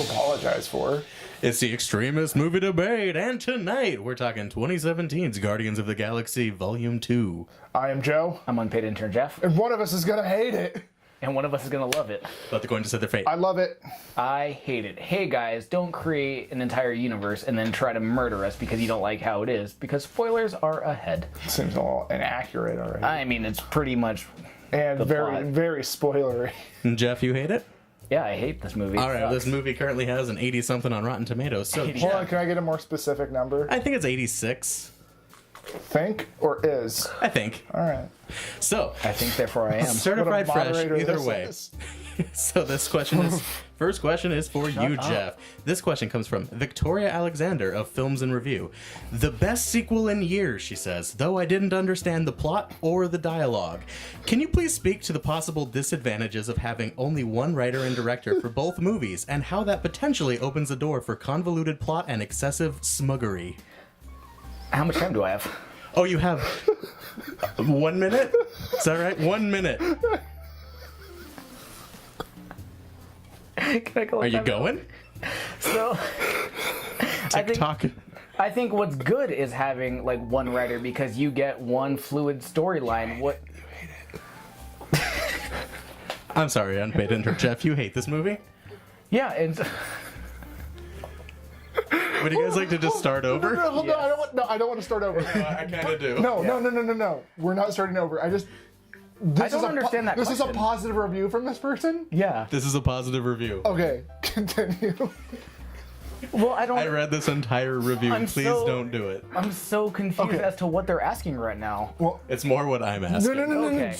Apologize for. It's the Extremist Movie Debate, and tonight we're talking 2017's Guardians of the Galaxy Volume 2. I am Joe. I'm unpaid intern Jeff. And one of us is going to hate it. And one of us is going to love it. But they're going to set their fate. I love it. I hate it. Hey guys, don't create an entire universe and then try to murder us because you don't like how it is, because spoilers are ahead. Seems a little inaccurate already. I mean, it's pretty much and very, plot. very spoilery. Jeff, you hate it? Yeah, I hate this movie. All right, this movie currently has an 80-something on Rotten Tomatoes. So Hold on, can I get a more specific number? I think it's 86. Think or is? I think. All right. So, I think therefore I am. certified What a fresh, moderator either this way. is. So this question is, first question is for you, up. Jeff. This question comes from Victoria Alexander of Films and Review. The best sequel in years, she says, though I didn't understand the plot or the dialogue. Can you please speak to the possible disadvantages of having only one writer and director for both movies, and how that potentially opens the door for convoluted plot and excessive smuggery? How much time do I have? Oh, you have 1 minute? Is that right? 1 minute. Can I go? Are you going? So, TikTok. I think what's good is having like one writer because you get one fluid storyline. What? I'm sorry, unpaid intern Jeff. You hate this movie? Yeah, and Would you guys like to just start over? No, hold on. I don't want to start over. I kind of do. No. We're not starting over. I don't understand that This is a question. positive review from this person? yeah. This is a positive review. Okay, continue. Well, I don't. I read this entire review. I'm Please so- don't do it. I'm so confused Okay. as to what they're asking right now. Well, It's more what I'm asking. no. Okay.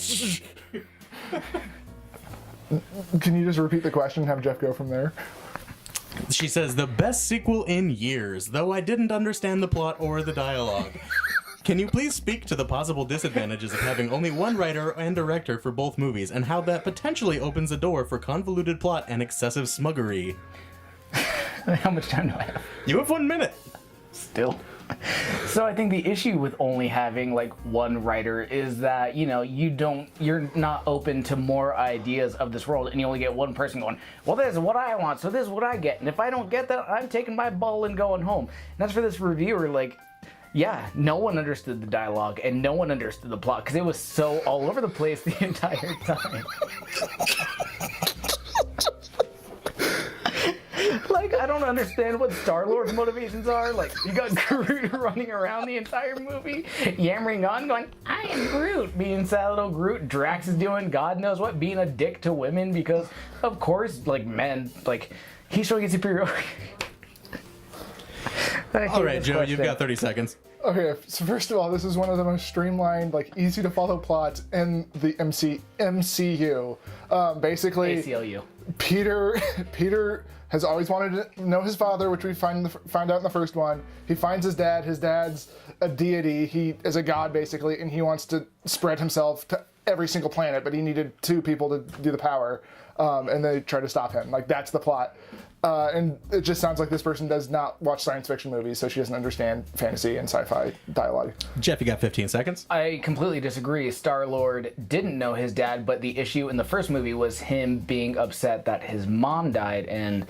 Can you just repeat the question and have Jeff go from there? She says, the best sequel in years, though I didn't understand the plot or the dialogue. Can you please speak to the possible disadvantages of having only one writer and director for both movies, and how that potentially opens the door for convoluted plot and excessive smuggery? How much time do I have? You have 1 minute. Still. So I think the issue with only having like one writer is that, you know, you're not open to more ideas of this world, and you only get one person going, well, this is what I want, so this is what I get, and if I don't get that, I'm taking my ball and going home. And that's for this reviewer, like, yeah, no one understood the dialogue and no one understood the plot because it was so all over the place the entire time. Like, I don't understand what Star-Lord's motivations are. Like, you got Groot running around the entire movie, yammering on, going, I am Groot, being sad little Groot. Drax is doing God knows what, being a dick to women because, of course, like, men, like, he's showing his superiority. All right, Joe, you've got 30 seconds. Okay, so first of all, this is one of the most streamlined, like, easy to follow plots in the MCU. Basically, ACLU. Peter has always wanted to know his father, which we find out in the first one. He finds his dad. His dad's a deity. He is a god, basically, and he wants to spread himself to every single planet, but he needed two people to do the power, and they try to stop him. Like, that's the plot. And it just sounds like this person does not watch science fiction movies, so she doesn't understand fantasy and sci-fi dialogue. Jeff, you got 15 seconds. I completely disagree. Star-Lord didn't know his dad, but the issue in the first movie was him being upset that his mom died, and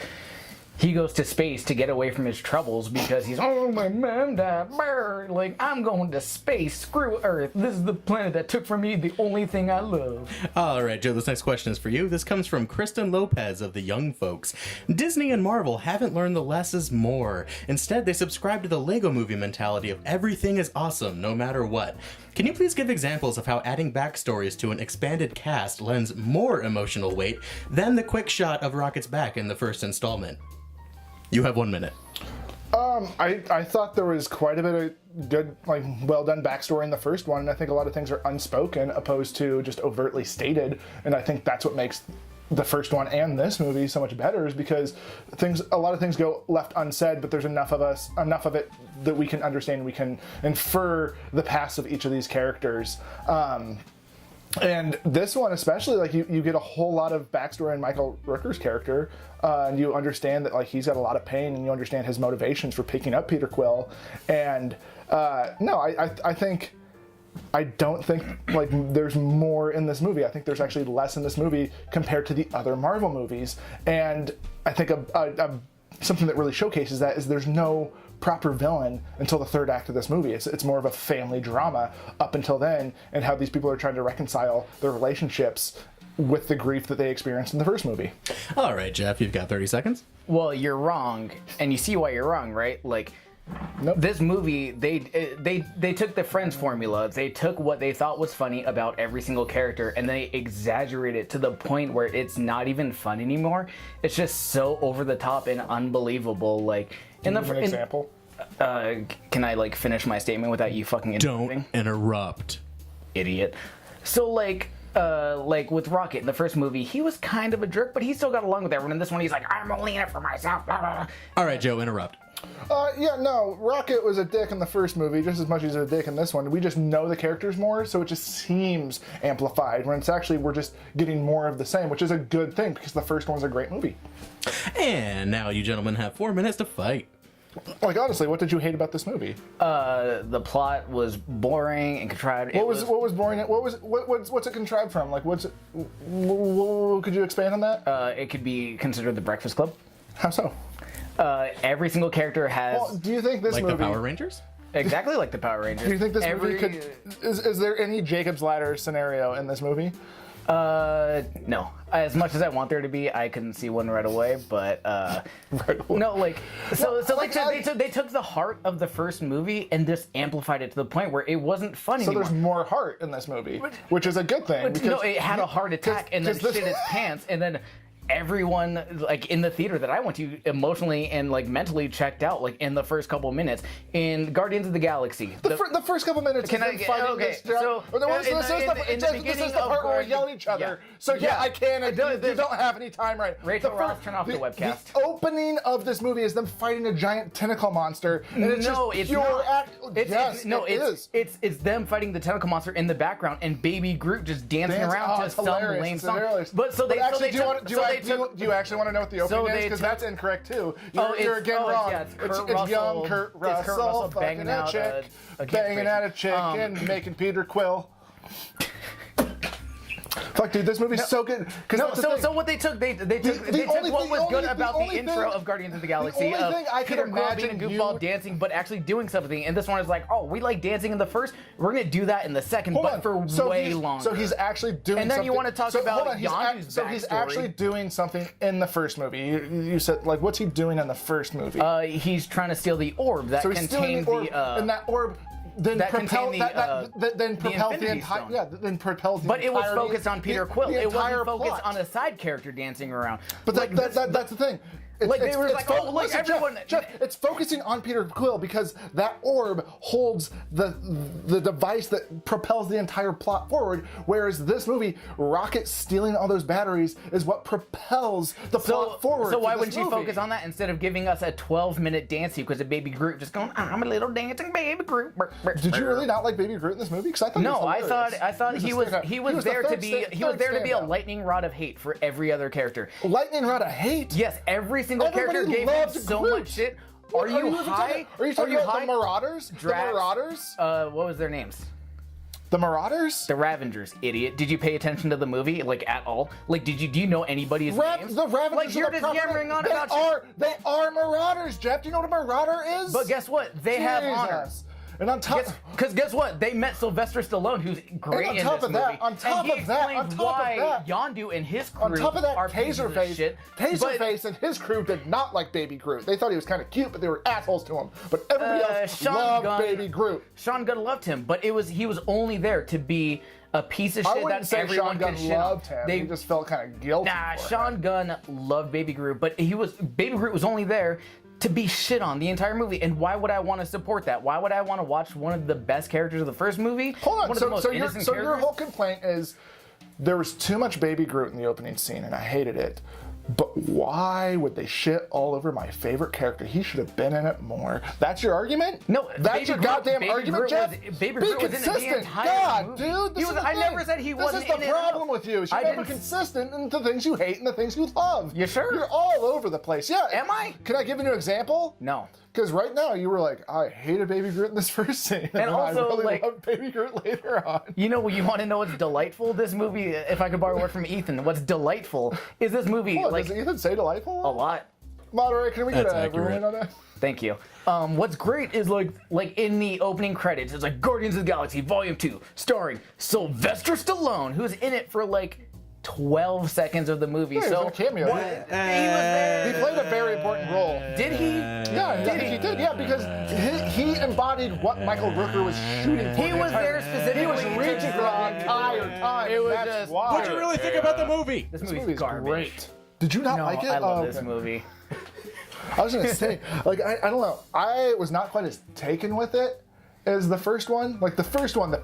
he goes to space to get away from his troubles because he's, oh, my mom died, brr. Like, I'm going to space, screw Earth, this is the planet that took from me the only thing I love. All right, Joe, this next question is for you. This comes from Kristen Lopez of The Young Folks. Disney and Marvel haven't learned the less is more. Instead, they subscribe to the Lego movie mentality of everything is awesome, no matter what. Can you please give examples of how adding backstories to an expanded cast lends more emotional weight than the quick shot of Rocket's back in the first installment? You have 1 minute. I thought there was quite a bit of good, like, well done backstory in the first one, and I think a lot of things are unspoken opposed to just overtly stated, and I think that's what makes the first one and this movie so much better, is because a lot of things go left unsaid, but there's enough of it that we can understand, we can infer the past of each of these characters. And this one especially, like you get a whole lot of backstory in Michael Rooker's character, and you understand that like he's got a lot of pain, and you understand his motivations for picking up Peter Quill. And no, I don't think like there's more in this movie. I think there's actually less in this movie compared to the other Marvel movies. And I think something that really showcases that is there's no proper villain until the third act of this movie. It's more of a family drama up until then, and how these people are trying to reconcile their relationships with the grief that they experienced in the first movie. All right, Jeff, you've got 30 seconds. Well, you're wrong, and you see why you're wrong, right? Like, Nope. this movie, they took the Friends formula. They took what they thought was funny about every single character, and they exaggerated it to the point where it's not even fun anymore. It's just so over the top and unbelievable. Like, Give an example. Can I like finish my statement without you fucking interrupting? Don't interrupt. Idiot. So like with Rocket in the first movie, he was kind of a jerk, but he still got along with everyone. In this one, he's like, I'm only in it for myself. Blah, blah, blah. All right, Joe, interrupt. Yeah, no, Rocket was a dick in the first movie just as much as he's a dick in this one. We just know the characters more, so it just seems amplified, when it's actually we're just getting more of the same, which is a good thing because the first one's a great movie. And now you gentlemen have 4 minutes to fight. Like, honestly, what did you hate about this movie? The plot was boring and contrived. What was boring? What's it contrived from? Like, could you expand on that? It could be considered the Breakfast Club. How so? Every single character has Well, do you think this Like movie? the Power Rangers? exactly like the Power Rangers. Do you think this movie could? Is there any Jacob's Ladder scenario in this movie? No. As much as I want there to be, I couldn't see one right away. But no, like they took the heart of the first movie and just amplified it to the point where it wasn't funny So anymore. there's more heart in this movie, which is a good thing. Because No, it had a heart attack and then 'cause this- shit its pants, and then everyone like in the theater that I went to emotionally and like mentally checked out like in the first couple minutes. In Guardians of the Galaxy, The first couple minutes. Can is I them get- fighting okay, this so, this is in the the beginning part of where we Guardian- yell at each other. yeah. So yeah, Yeah. I can. You don't have any time right. Rachel The Ross, turn off the webcast. The opening of this movie is them fighting a giant tentacle monster, and it's No, just it's pure not. act. Yes, it is. It's them fighting the tentacle monster in the background and Baby Groot just dancing around to it's some hilarious. lame It's song. hilarious. But so they actually, do took. you actually want to know what the opening is? they Because took- that's incorrect too. Oh, You're again wrong. yeah, it's Kurt It's Russell. young Kurt It's Kurt Russell Russell fucking banging a out chick, a banging at a chick and making Peter Quill. Fuck, dude, this movie's so good. No, so what they took, they took what was good about the intro of Guardians of the Galaxy only of thing I could Peter Quill being a imagine goofball dancing, but actually doing something. And this one is like, oh, we like dancing in the first, we're gonna do that in the second, Hold but on. for So way he's- longer. So he's actually doing. And then you something- wanna talk so, about hold on, Yondu's So he's backstory. actually doing something in the first movie. You said like, what's he doing in the first movie? He's trying to steal the orb that so he's stealing contains the orb, the. and that orb then that propel contained the, then propels the Infinity entire Stone. then propels the But it was entirety- focused on Peter Quill. the It wasn't entire focused plot. on a side character dancing around. But that's the thing. Like, they were like, oh, look, listen, everyone- Jeff, it's focusing on Peter Quill because that orb holds the device that propels the entire plot forward. Whereas this movie, Rocket stealing all those batteries is what propels the plot forward. So why for wouldn't this you movie. focus on that instead of giving us a 12-minute dance sequence of Baby Groot just going, I'm a little dancing baby Groot. Did you really not like Baby Groot in this movie? Because I thought No, he I was thought hilarious. he was there to be a lightning rod of hate for every other character. lightning rod of hate. Yes, every single Everybody character gave him loved so Groot. much shit. Are you high? Are you talking about the Marauders? Drax, The Marauders? What was their names? The Marauders? The Ravengers, idiot. Did you pay attention to the movie, like, at all? Like, do you know anybody's names? The Ravengers like, you're are the just proper yammering on name. about They are Marauders, Jeff. Do you know what a Marauder is? But guess what? They have honor. Jesus. And on top, Because guess what? They met Sylvester Stallone, who's great on in top this of that- movie. on top and he of that- on explained top of why that- Yondu and his crew on top of that, are pieces of shit. Taserface and his crew did not like Baby Groot. They thought he was kind of cute, but they were assholes to him. But everybody else Sean loved Gunn- Baby Groot. Sean Gunn loved him, but he was only there to be a piece of I shit wouldn't that say everyone Sean Gunn could shit on. loved him. He just felt kind of guilty. Nah, for Sean him. Gunn loved Baby Groot, but Baby Groot was only there to be shit on the entire movie. And why would I want to support that? Why would I want to watch one of the best characters of the first movie? Hold on. One of the most So innocent your characters? whole complaint is there was too much Baby Groot in the opening scene, and I hated it. But why would they shit all over my favorite character? He should have been in it more. That's your argument? No, that's your goddamn argument, Jeff. Baby Be Groot was in the consistent. entire God, movie. dude. This is the I thing. never said he wasn't in it. This is the problem with you. You're never consistent in the things you hate and the things you love. You sure? You're all over the place. Yeah. Am I? Can I give you an example? No. Because right now you were like, I hated Baby Groot in this first scene, and also, I really like, loved Baby Groot later on. You know, you want to know what's delightful? This movie, if I could borrow a word from Ethan, what's delightful is this movie. Oh, like does Ethan say delightful? a lot. Moderator, can we get That's a accurate. ruling on that? Thank you. What's great is like in the opening credits, it's like Guardians of the Galaxy Volume 2, starring Sylvester Stallone, who's in it for like 12 seconds of the movie. Yeah, he was so in a cameo. he was there. He played a very important role. Did he? Yeah, I think he did. Yeah, because he embodied what Michael Rooker was shooting for. He was there specifically. He was reaching for the entire time. It was That's just- why. What'd you really think about the movie? This This movie's movie's garbage. great. Did you not No, like it? I love Oh, this okay. movie. I was gonna say, like, I don't know. I was not quite as taken with it as the first one. Like the first one,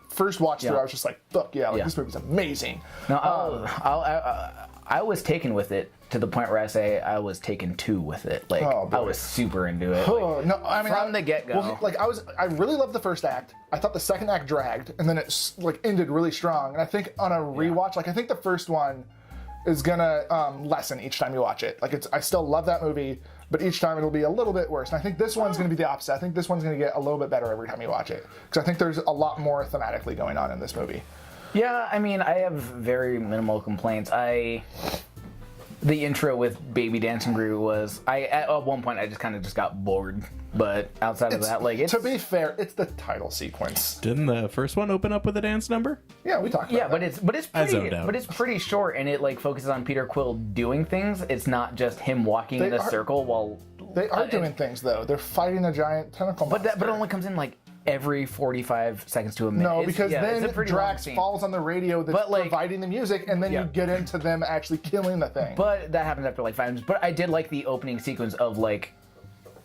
first watch through, Yeah. I was just like, fuck yeah, like Yeah. this movie's amazing. No, I was taken with it to the point where I say I was taken to with it. Like Oh, boy. I was super into it. Oh, Like, no, I mean, from the get-go. Well, like I really loved the first act. I thought the second act dragged, and then it like ended really strong. And I think on a rewatch, like I think the first one is gonna lessen each time you watch it. Like I still love that movie, but each time it'll be a little bit worse. And I think this one's gonna be the opposite. I think this one's gonna get a little bit better every time you watch it, because I think there's a lot more thematically going on in this movie. Yeah, I mean, I have very minimal complaints. The intro with Baby Dancing Groot was at one point I just kind of got bored, but outside of that, like it's To be fair, it's the title sequence. Didn't the first one open up with a dance number? Yeah, we talked about yeah, that. but it's I pretty zoned out. but it's pretty short and it like focuses on Peter Quill doing things. It's not just him walking in a circle while They are doing things though. They're fighting a giant tentacle monster. but it only comes in like every 45 seconds to a minute. No, It's- because yeah, it's then a pretty long Drax scene. falls on the radio that's But, like- providing the music, and then Yeah. you get into them actually killing the thing. But that happens after like 5 minutes. But I did like the opening sequence of like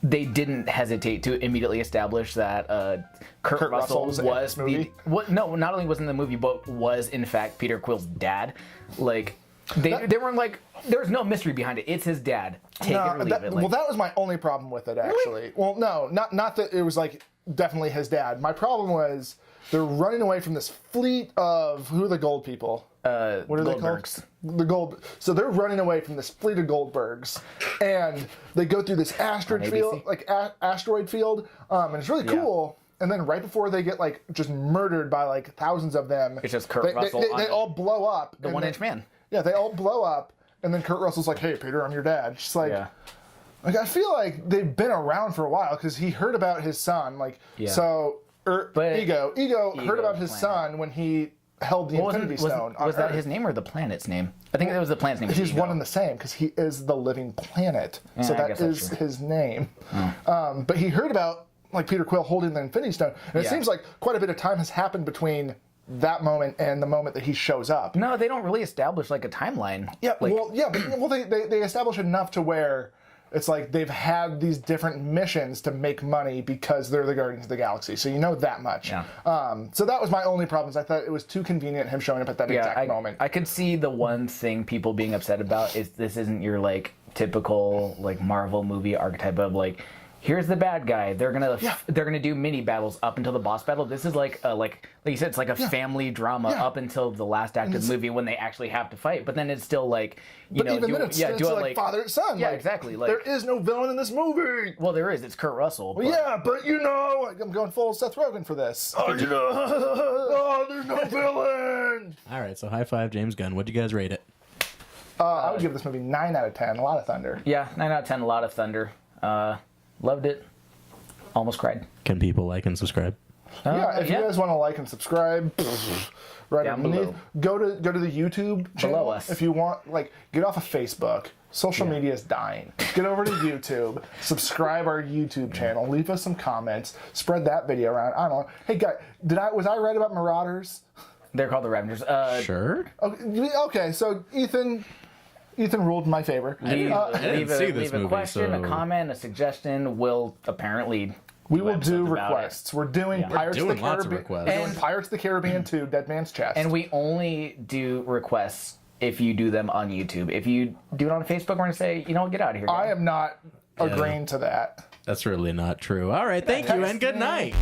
they didn't hesitate to immediately establish that Kurt Russell Russell's in was this movie? no, not only was in the movie, but was in fact Peter Quill's dad. Like they weren't like there's no mystery behind it. It's his dad. Take it or leave it. Like, well, that was my only problem with it, actually. Well, no, not that it was like definitely his dad. My problem was they're running away from this fleet of who are the gold people? What are they called? Goldbergs. The gold. So they're running away from this fleet of Goldbergs, and they go through this asteroid ABC? field, asteroid field, and it's really cool. And then right before they get like just murdered by like thousands of them, It's just Kurt they, Russell They, on they the- all blow up. the and 1 they- inch man. Yeah, they all blow up, and then Kurt Russell's like, "Hey, Peter, I'm your dad." She's like. Yeah. Like I feel like they've been around for a while because he heard about his son. Like Yeah. so, But Ego heard about his planet. son when he held the Wasn't- Infinity Stone. on was that Earth. his name or the planet's name? I think it was the planet's name. He's Ego. one and the same because he is the living planet. So I that guess that's is true. his name. But he heard about like Peter Quill holding the Infinity Stone, and it Yeah. seems like quite a bit of time has happened between that moment and the moment that he shows up. No, they don't really establish like a timeline. Yeah, like, well, they establish enough to where it's like they've had these different missions to make money because they're the Guardians of the Galaxy. So you know that much. Yeah. So that was my only problem. Is I thought it was too convenient him showing up at that exact moment. I could see the one thing people being upset about is this isn't your like typical like Marvel movie archetype of like here's the bad guy. They're gonna do mini battles up until the boss battle. This is like you said, it's like a family drama Yeah. up until the last act of the movie when they actually have to fight. But then it's still like you But know even then, it's do it like father and son. Yeah, Like, exactly. Like there is no villain in this movie. well, there is. It's Kurt Russell. But, Yeah, but you know, like, I'm going full Seth Rogen for this. Oh, you know, oh, there's no villain. All right, so high five, James Gunn. What'd you guys rate it? I would give this movie 9 out of 10. A lot of thunder. Yeah, 9 out of 10. A lot of thunder. Loved it. Almost cried. Can people like and subscribe? Yeah, if you guys want to like and subscribe, right Down underneath, go to the YouTube channel. Below us. If you want, like, get off of Facebook. Social media is dying. Get over to YouTube, subscribe our YouTube channel, leave us some comments, spread that video around. I don't know. Hey, guy, was I right about Marauders? They're called the Ravengers. Sure. Okay, so Ethan ruled in my favor. Leave, didn't see this leave a movie, question, a so- comment, a suggestion. We'll apparently We will do episodes about requests. We're doing Pirates of doing the lots of Caribbean. requests. We're doing Pirates of the Caribbean 2, Dead Man's Chest. And we only do requests if you do them on YouTube. If you do it on Facebook, we're going to say, you know, get out of here. I am not agreeing to that. That's really not true. All right, thank you and good night.